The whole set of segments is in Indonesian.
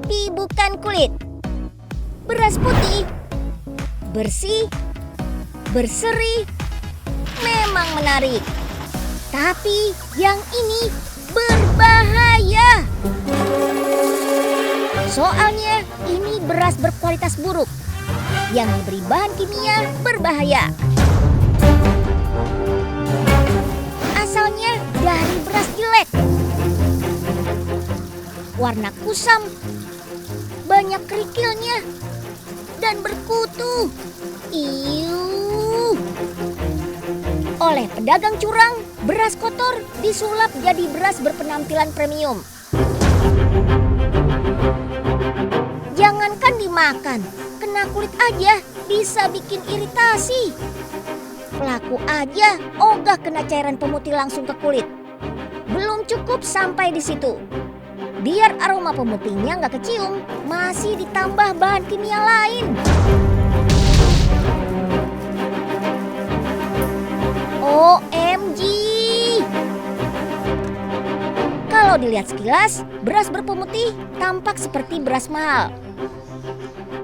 tapi bukan kulit. Beras putih, bersih, berseri, memang menarik. Tapi yang ini berbahaya. Soalnya ini beras berkualitas buruk yang diberi bahan kimia berbahaya. Asalnya dari beras jelek. Warna kusam, banyak kerikilnya, dan berkutu. Iuh. Oleh pedagang curang, beras kotor disulap jadi beras berpenampilan premium. Jangankan dimakan, kena kulit aja bisa bikin iritasi. Pelaku aja ogah kena cairan pemutih langsung ke kulit. Belum cukup sampai di situ. Biar aroma pemutihnya nggak kecium, masih ditambah bahan kimia lain. OMG! Kalau dilihat sekilas, beras berpemutih tampak seperti beras mahal.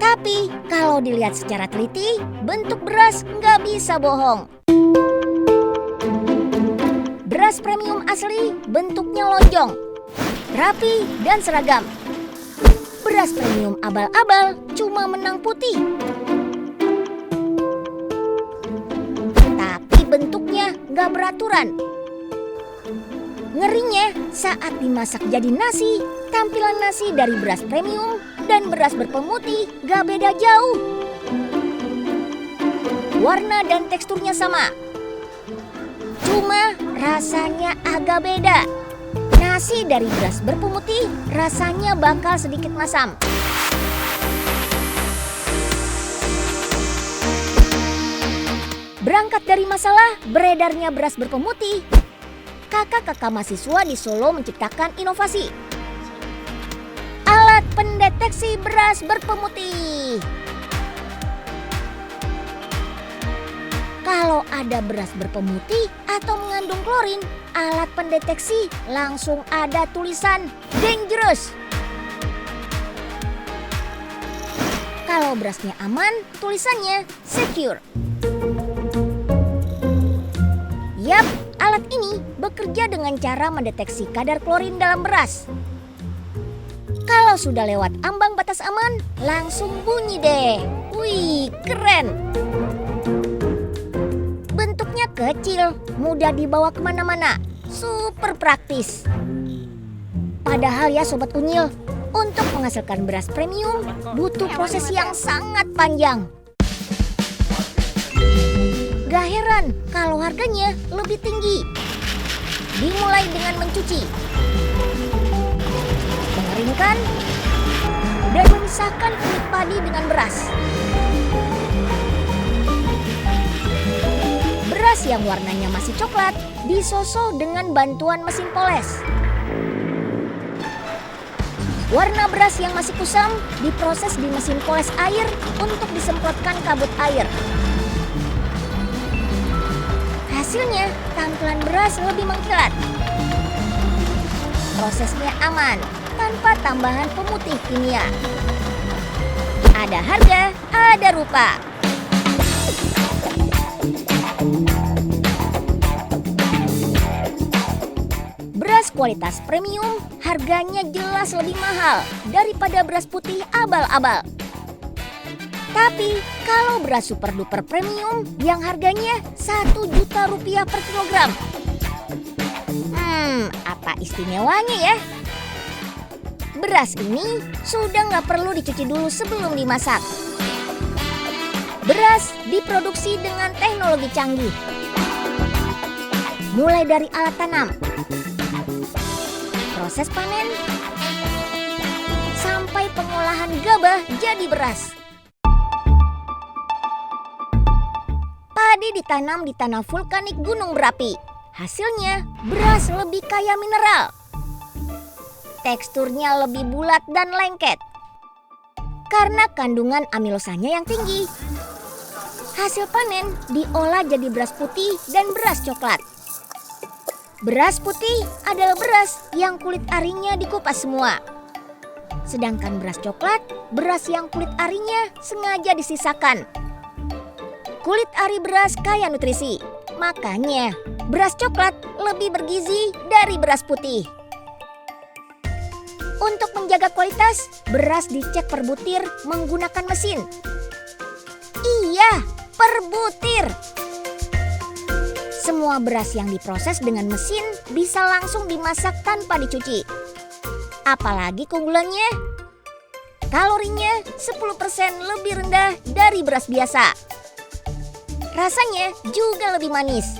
Tapi kalau dilihat secara teliti, bentuk beras nggak bisa bohong. Beras premium asli bentuknya lonjong, rapi dan seragam. Beras premium abal-abal cuma menang putih. Tapi bentuknya nggak beraturan. Ngerinya saat dimasak jadi nasi, tampilan nasi dari beras premium dan beras berpemutih gak beda jauh. Warna dan teksturnya sama, cuma rasanya agak beda. Nasi dari beras berpemutih rasanya bakal sedikit masam. Berangkat dari masalah beredarnya beras berpemutih, kakak-kakak mahasiswa di Solo menciptakan inovasi. Alat pendeteksi beras berpemutih. Kalau ada beras berpemutih atau mengandung klorin, alat pendeteksi langsung ada tulisan dangerous. Kalau berasnya aman, tulisannya secure. Yap, alat ini bekerja dengan cara mendeteksi kadar klorin dalam beras. Kalau sudah lewat ambang batas aman, langsung bunyi deh. Wih, keren. Bentuknya kecil, mudah dibawa kemana-mana. Super praktis. Padahal ya Sobat Unyil, untuk menghasilkan beras premium butuh proses yang sangat panjang. Gak heran kalau harganya lebih tinggi. Dimulai dengan mencuci, mengeringkan, dan memisahkan kulit padi dengan beras. Beras yang warnanya masih coklat disosok dengan bantuan mesin poles. Warna beras yang masih kusam diproses di mesin poles air untuk disemprotkan kabut air. Hasilnya, tampilan beras lebih mengkilat. Prosesnya aman, tanpa tambahan pemutih kimia. Ada harga, ada rupa. Beras kualitas premium harganya jelas lebih mahal daripada beras putih abal-abal. Tapi kalau beras super duper premium yang harganya Rp1.000.000 per kilogram. Apa istimewanya ya? Beras ini sudah nggak perlu dicuci dulu sebelum dimasak. Beras diproduksi dengan teknologi canggih. Mulai dari alat tanam, proses panen, sampai pengolahan gabah jadi beras. Padi ditanam di tanah vulkanik gunung berapi. Hasilnya beras lebih kaya mineral. Teksturnya lebih bulat dan lengket karena kandungan amilosanya yang tinggi. Hasil panen diolah jadi beras putih dan beras coklat. Beras putih adalah beras yang kulit arinya dikupas semua. Sedangkan beras coklat, beras yang kulit arinya sengaja disisakan. Kulit ari beras kaya nutrisi, makanya beras coklat lebih bergizi dari beras putih. Untuk menjaga kualitas, beras dicek per butir menggunakan mesin. Iya, per butir. Semua beras yang diproses dengan mesin bisa langsung dimasak tanpa dicuci. Apalagi keunggulannya, kalorinya 10% lebih rendah dari beras biasa. Rasanya juga lebih manis.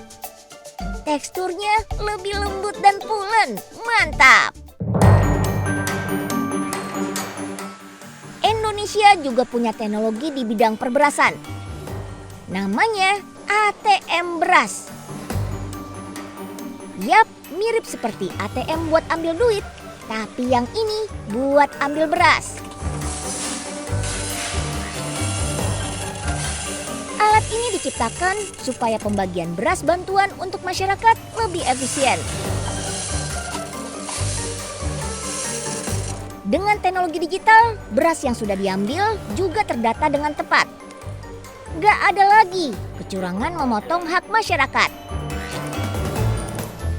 Teksturnya lebih lembut dan pulen. Mantap! Indonesia juga punya teknologi di bidang perberasan. Namanya ATM beras. Yap, mirip seperti ATM buat ambil duit, tapi yang ini buat ambil beras. Alat ini diciptakan supaya pembagian beras bantuan untuk masyarakat lebih efisien. Dengan teknologi digital, beras yang sudah diambil juga terdata dengan tepat. Gak ada lagi kecurangan memotong hak masyarakat.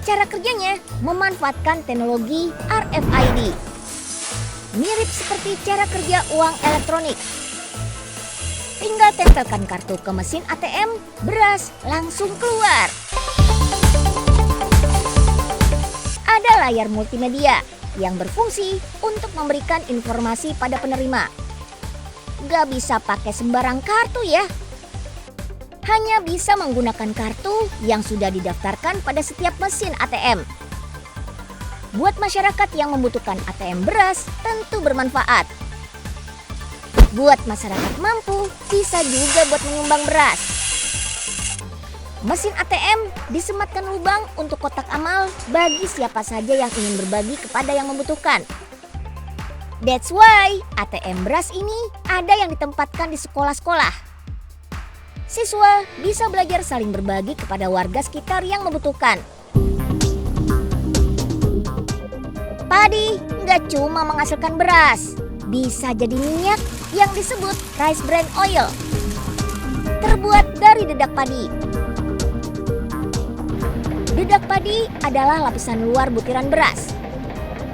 Cara kerjanya memanfaatkan teknologi RFID. Mirip seperti cara kerja uang elektronik. Tinggal tempelkan kartu ke mesin ATM, beras langsung keluar. Ada layar multimedia yang berfungsi untuk memberikan informasi pada penerima. Gak bisa pakai sembarang kartu ya. Hanya bisa menggunakan kartu yang sudah didaftarkan pada setiap mesin ATM. Buat masyarakat yang membutuhkan ATM beras tentu bermanfaat. Buat masyarakat mampu, bisa juga buat menyumbang beras. Mesin ATM disematkan lubang untuk kotak amal bagi siapa saja yang ingin berbagi kepada yang membutuhkan. That's why ATM beras ini ada yang ditempatkan di sekolah-sekolah. Siswa bisa belajar saling berbagi kepada warga sekitar yang membutuhkan. Padi nggak cuma menghasilkan beras, bisa jadi minyak yang disebut rice bran oil. Terbuat dari dedak padi. Dedak padi adalah lapisan luar butiran beras.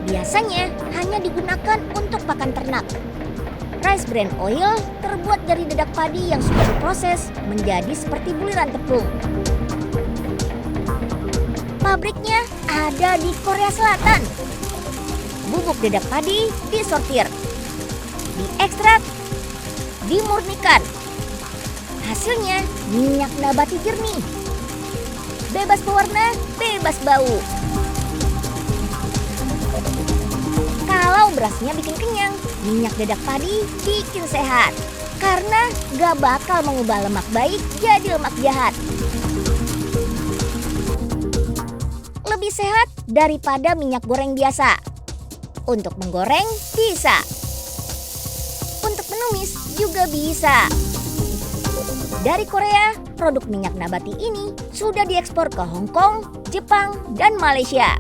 Biasanya hanya digunakan untuk pakan ternak. Rice bran oil terbuat dari dedak padi yang sudah diproses menjadi seperti buliran tepung. Pabriknya ada di Korea Selatan. Bubuk dedak padi disortir, diekstrak, dimurnikan. Hasilnya minyak nabati jernih. Bebas pewarna, bebas bau. Kalau berasnya bikin kenyang, minyak dedak padi bikin sehat. Karena gak bakal mengubah lemak baik jadi lemak jahat. Lebih sehat daripada minyak goreng biasa. Untuk menggoreng bisa. Untuk menumis juga bisa. Dari Korea, produk minyak nabati ini sudah diekspor ke Hong Kong, Jepang, dan Malaysia.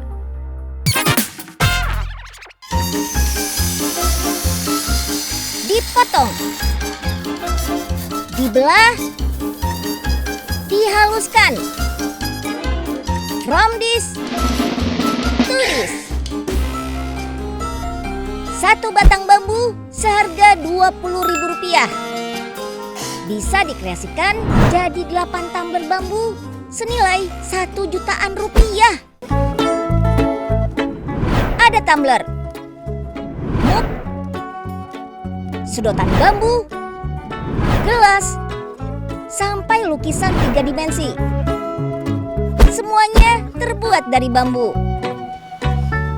Dipotong, dibelah, dihaluskan. From this to this. Satu batang bambu seharga Rp20.000. Bisa dikreasikan jadi 8 tumbler bambu senilai Rp1 jutaan. Ada tumbler, mug, sedotan bambu, gelas, sampai lukisan 3 dimensi. Semuanya terbuat dari bambu.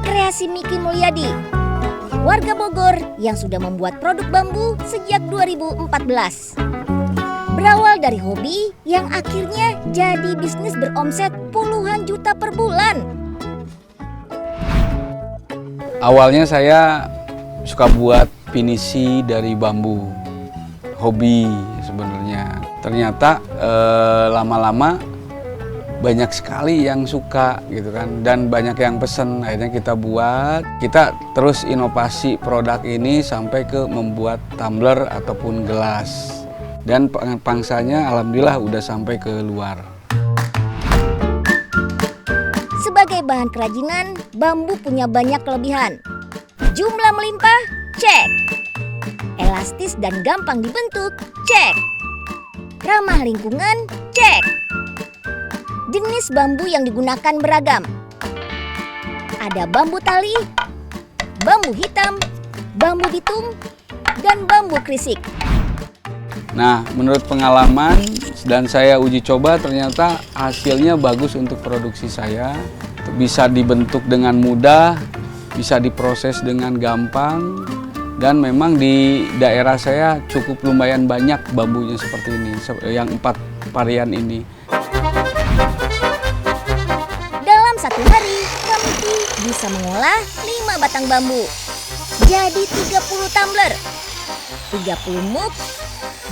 Kreasi Miki Mulyadi, warga Bogor yang sudah membuat produk bambu sejak 2014. Berawal dari hobi yang akhirnya jadi bisnis beromset puluhan juta per bulan. Awalnya saya suka buat pinisi dari bambu, hobi sebenarnya. Ternyata lama-lama banyak sekali yang suka gitu kan, dan banyak yang pesen. Akhirnya kita terus inovasi produk ini sampai ke membuat tumbler ataupun gelas, dan pangsanya alhamdulillah udah sampai ke luar. Sebagai bahan kerajinan, bambu punya banyak kelebihan. Jumlah melimpah, cek. Elastis dan gampang dibentuk, cek. Ramah lingkungan, cek. Jenis bambu yang digunakan beragam. Ada bambu tali, bambu hitam, bambu bitung, dan bambu krisik. Nah, menurut pengalaman dan saya uji coba, ternyata hasilnya bagus untuk produksi saya. Bisa dibentuk dengan mudah, bisa diproses dengan gampang, dan memang di daerah saya cukup lumayan banyak bambunya seperti ini, yang 4 varian ini. Dalam satu hari, Kamiki bisa mengolah 5 batang bambu. Jadi 30 tumbler, 30 mug,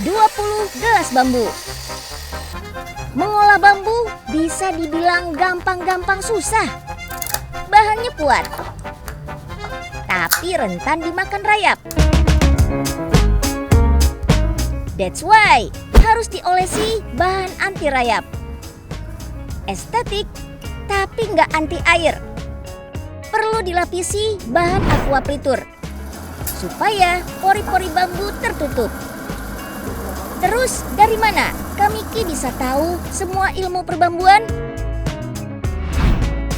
20 gelas bambu. Mengolah bambu bisa dibilang gampang-gampang susah. Bahannya kuat, tapi rentan dimakan rayap. That's why harus diolesi bahan anti rayap. Estetik, tapi nggak anti air. Perlu dilapisi bahan aquapritur supaya pori-pori bambu tertutup. Terus dari mana Kamiki bisa tahu semua ilmu perbambuan?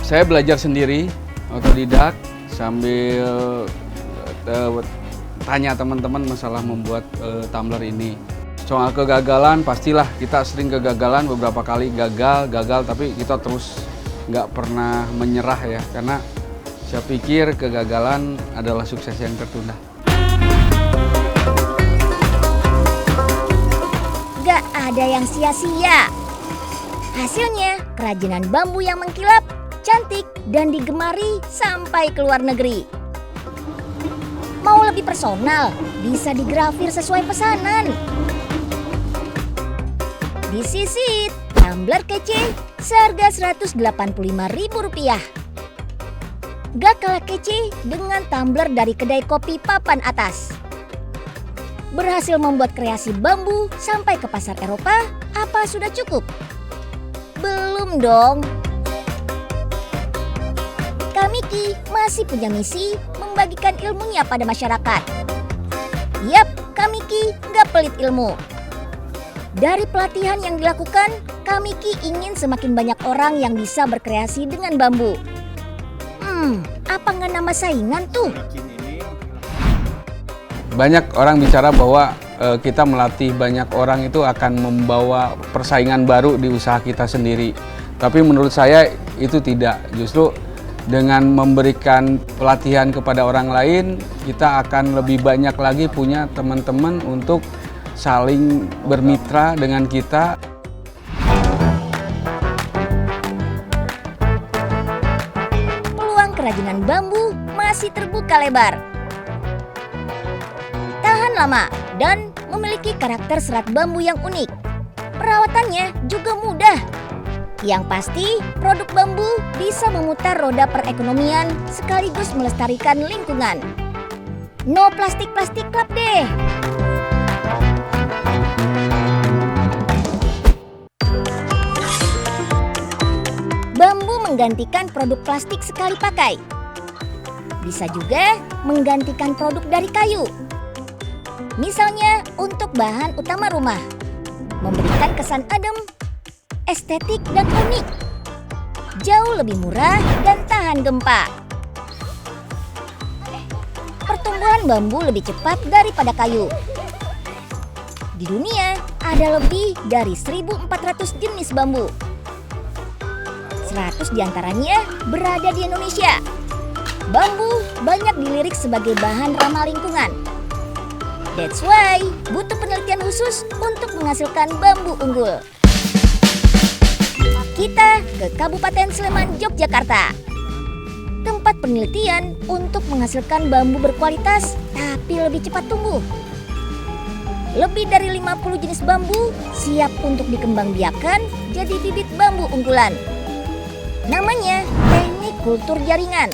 Saya belajar sendiri, otodidak, sambil tanya teman-teman masalah membuat tumbler ini. Soal kegagalan, pastilah kita sering kegagalan, beberapa kali gagal, tapi kita terus nggak pernah menyerah ya, karena saya pikir kegagalan adalah sukses yang tertunda. Gak ada yang sia-sia. Hasilnya kerajinan bambu yang mengkilap, cantik, dan digemari sampai ke luar negeri. Mau lebih personal, bisa digrafir sesuai pesanan. This is it, tumbler kece seharga Rp185.000. Gak kalah kece dengan tumbler dari kedai kopi papan atas. Berhasil membuat kreasi bambu sampai ke pasar Eropa, apa sudah cukup? Belum dong. Kamiki masih punya misi membagikan ilmunya pada masyarakat. Yap, Kamiki nggak pelit ilmu. Dari pelatihan yang dilakukan, Kamiki ingin semakin banyak orang yang bisa berkreasi dengan bambu. Apa nggak nambah saingan tuh? Banyak orang bicara bahwa kita melatih banyak orang itu akan membawa persaingan baru di usaha kita sendiri. Tapi menurut saya itu tidak. Justru dengan memberikan pelatihan kepada orang lain, kita akan lebih banyak lagi punya teman-teman untuk saling bermitra dengan kita. Peluang kerajinan bambu masih terbuka lebar. Tahan lama dan memiliki karakter serat bambu yang unik. Perawatannya juga mudah. Yang pasti, produk bambu bisa memutar roda perekonomian sekaligus melestarikan lingkungan. No plastik-plastik club deh. Bambu menggantikan produk plastik sekali pakai. Bisa juga menggantikan produk dari kayu. Misalnya untuk bahan utama rumah, memberikan kesan adem, estetik, dan unik. Jauh lebih murah dan tahan gempa. Pertumbuhan bambu lebih cepat daripada kayu. Di dunia ada lebih dari 1.400 jenis bambu. 100 diantaranya berada di Indonesia. Bambu banyak dilirik sebagai bahan ramah lingkungan. That's why butuh penelitian khusus untuk menghasilkan bambu unggul. Kita ke Kabupaten Sleman, Yogyakarta. Tempat penelitian untuk menghasilkan bambu berkualitas tapi lebih cepat tumbuh. Lebih dari 50 jenis bambu siap untuk dikembangbiakan jadi bibit bambu unggulan. Namanya teknik kultur jaringan.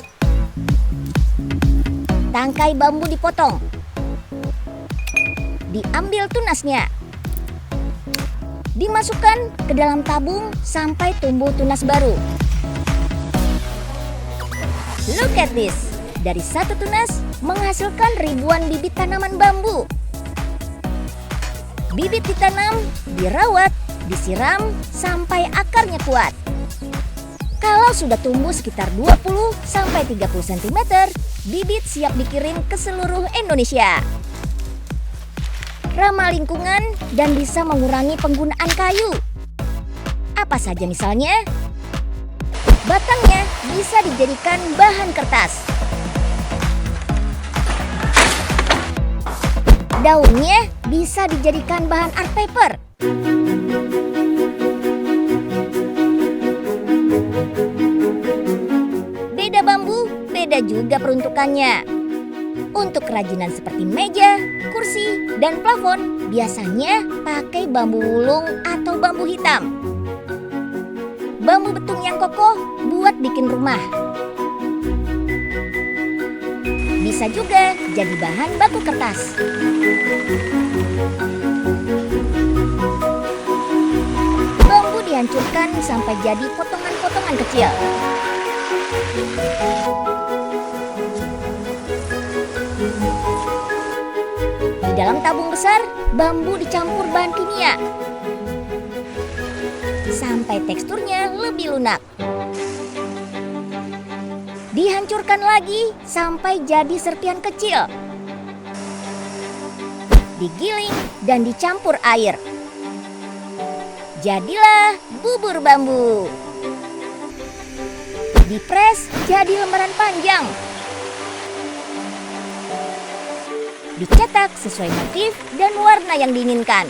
Tangkai bambu dipotong. Diambil tunasnya. Dimasukkan ke dalam tabung sampai tumbuh tunas baru. Look at this. Dari satu tunas menghasilkan ribuan bibit tanaman bambu. Bibit ditanam, dirawat, disiram sampai akarnya kuat. Kalau sudah tumbuh sekitar 20-30 cm, bibit siap dikirim ke seluruh Indonesia. Ramah lingkungan dan bisa mengurangi penggunaan kayu. Apa saja misalnya? Batangnya bisa dijadikan bahan kertas. Daunnya bisa dijadikan bahan art paper. Beda bambu, beda juga peruntukannya. Untuk kerajinan seperti meja, kursi, dan plafon biasanya pakai bambu wulung atau bambu hitam. Bambu betung yang kokoh buat bikin rumah. Bisa juga jadi bahan baku kertas. Bambu dihancurkan sampai jadi potongan-potongan kecil. Di dalam tabung besar, bambu dicampur bahan kimia sampai teksturnya lebih lunak. Dihancurkan lagi sampai jadi serpihan kecil. Digiling dan dicampur air. Jadilah bubur bambu. Dipres jadi lembaran panjang. Dicetak sesuai motif dan warna yang diinginkan.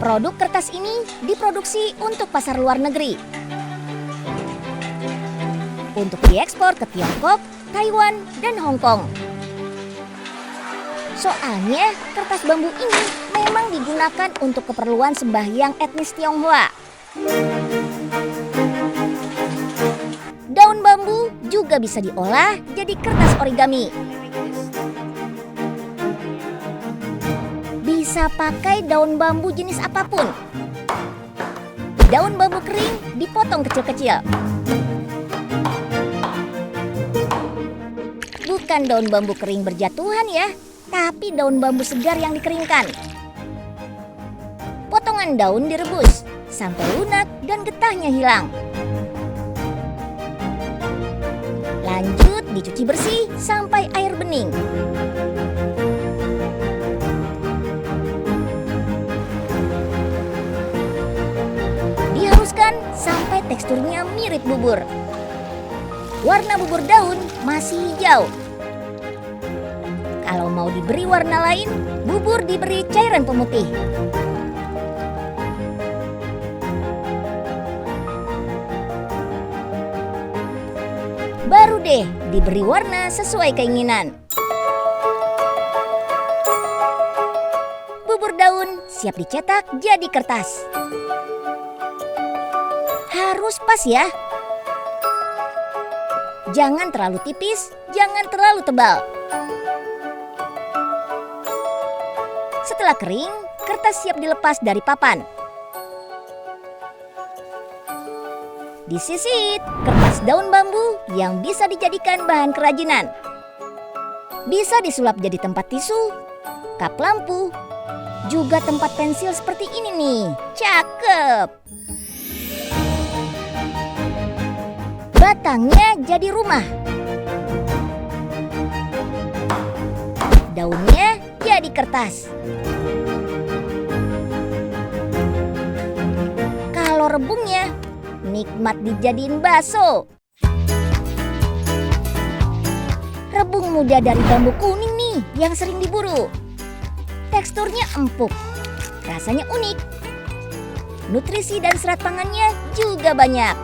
Produk kertas ini diproduksi untuk pasar luar negeri. Untuk diekspor ke Tiongkok, Taiwan, dan Hong Kong. Soalnya kertas bambu ini memang digunakan untuk keperluan sembahyang etnis Tionghoa. Daun bambu juga bisa diolah jadi kertas origami. Bisa pakai daun bambu jenis apapun. Daun bambu kering dipotong kecil-kecil. Bukan daun bambu kering berjatuhan ya, tapi daun bambu segar yang dikeringkan. Potongan daun direbus sampai lunak dan getahnya hilang. Lanjut dicuci bersih sampai air bening. Dihaluskan sampai teksturnya mirip bubur. Warna bubur daun masih hijau. Kalau mau diberi warna lain, bubur diberi cairan pemutih. Baru deh diberi warna sesuai keinginan. Bubur daun siap dicetak jadi kertas. Harus pas ya. Jangan terlalu tipis, jangan terlalu tebal. Setelah kering, kertas siap dilepas dari papan. Disisit kertas daun bambu yang bisa dijadikan bahan kerajinan. Bisa disulap jadi tempat tisu, kap lampu, juga tempat pensil seperti ini nih. Cakep! Batangnya jadi rumah. Daunnya jadi kertas. Kalau rebungnya nikmat dijadiin bakso. Rebung muda dari bambu kuning nih yang sering diburu. Teksturnya empuk, rasanya unik. Nutrisi dan serat pangannya juga banyak.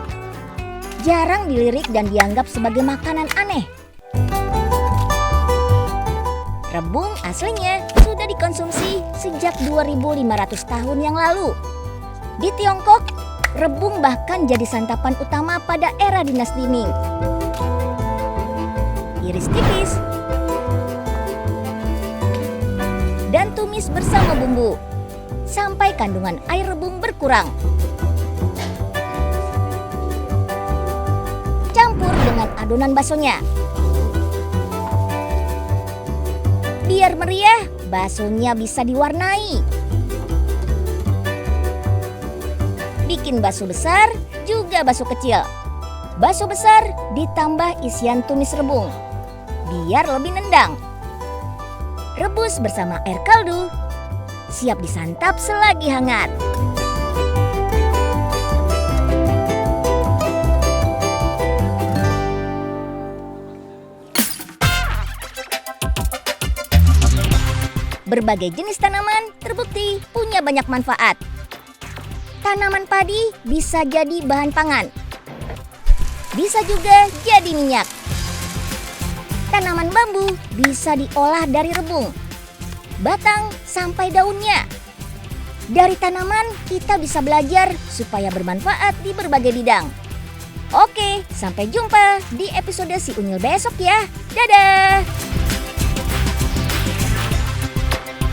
Jarang dilirik dan dianggap sebagai makanan aneh. Rebung aslinya sudah dikonsumsi sejak 2500 tahun yang lalu. Di Tiongkok, rebung bahkan jadi santapan utama pada era dinasti Ming. Iris tipis dan tumis bersama bumbu sampai kandungan air rebung berkurang. Campur dengan adonan baksonya. Biar meriah, baksonya bisa diwarnai. Bikin bakso besar, juga bakso kecil. Bakso besar ditambah isian tumis rebung, biar lebih nendang. Rebus bersama air kaldu, siap disantap selagi hangat. Berbagai jenis tanaman terbukti punya banyak manfaat. Tanaman padi bisa jadi bahan pangan, bisa juga jadi minyak. Tanaman bambu bisa diolah dari rebung, batang sampai daunnya. Dari tanaman kita bisa belajar supaya bermanfaat di berbagai bidang. Oke, sampai jumpa di episode Si Unyil besok ya. Dadah!